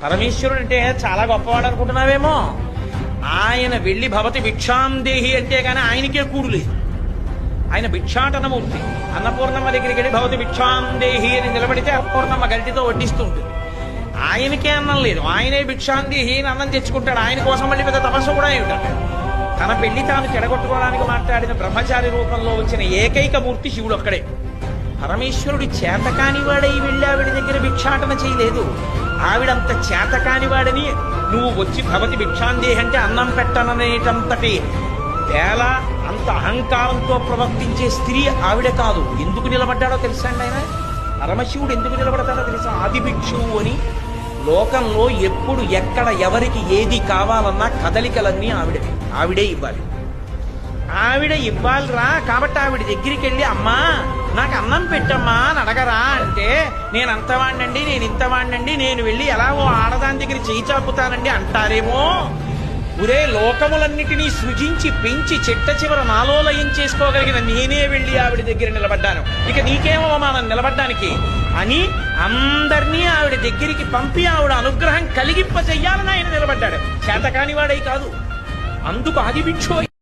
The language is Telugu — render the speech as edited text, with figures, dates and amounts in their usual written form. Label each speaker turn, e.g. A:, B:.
A: పరమేశ్వరుడు అంటే చాలా గొప్పవాడు అనుకుంటున్నావేమో. ఆయన వెళ్లి భవతి భిక్షాందేహి అంటే గాని ఆయనకే కూడు లేదు. ఆయన భిక్షాటనమూర్తి. అన్నపూర్ణమ్మ దగ్గరికి వెళ్ళి భవతి భిక్షాందేహి అని నిలబడితే అన్నపూర్ణమ్మ గరిటితో వడ్డిస్తుంటుంది. ఆయనకే అన్నం లేదు, ఆయనే భిక్షాందేహి అని అన్నం తెచ్చుకుంటాడు. ఆయన కోసం మళ్ళీ పెద్ద తపస్సు కూడా ఏమిట. తన పెళ్లి తాను చెడగొట్టుకోవడానికి మాట్లాడిన బ్రహ్మచారి రూపంలో వచ్చిన ఏకైక మూర్తి శివుడు ఒక్కడే. పరమేశ్వరుడు చేతకానివాడై వెళ్ళి ఆవిడ దగ్గర భిక్షాటన చేయలేదు. ఆవిడంత చేతకానివాడని నువ్వు వచ్చి భవతి భిక్షాందేహి అంటే అన్నం పెట్టననేటంతటి వేళ అంత అహంకారంతో ప్రవర్తించే స్త్రీ ఆవిడ కాదు. ఎందుకు నిలబడ్డాడో తెలుసా అండి ఆయన? పరమశివుడు ఎందుకు నిలబడతాడో తెలుసా? ఆది భిక్షువు అని. లోకంలో ఎప్పుడు ఎక్కడ ఎవరికి ఏది కావాలన్నా కదలికలన్నీ ఆవిడే ఇవ్వాలి. ఆవిడ ఇవ్వాలిరా. కాబట్టి ఆవిడ దగ్గరికి వెళ్ళి అమ్మా నాకు అన్నం పెట్టమ్మా అని అడగరా అంటే నేను అంతవాణ్ణండి, నేను ఇంతవాణ్ణండి, నేను వెళ్ళి ఎలా ఓ ఆడదాని దగ్గర చేయి చాపుతానండి అంటారేమో. ఒరే, లోకములన్నిటినీ సృజించి పెంచి చెట్ట చివర నాలో లయం చేసుకోగలిగిన నేనే వెళ్ళి ఆవిడ దగ్గర నిలబడ్డాను, ఇక నీకేమో మనం నిలబడ్డానికి అని అందరినీ ఆవిడ దగ్గరికి పంపి ఆవిడ అనుగ్రహం కలిగింప చెయ్యాలని ఆయన నిలబడ్డాడు. చేతకానివాడై కాదు. అందుకు ఆది భిక్షు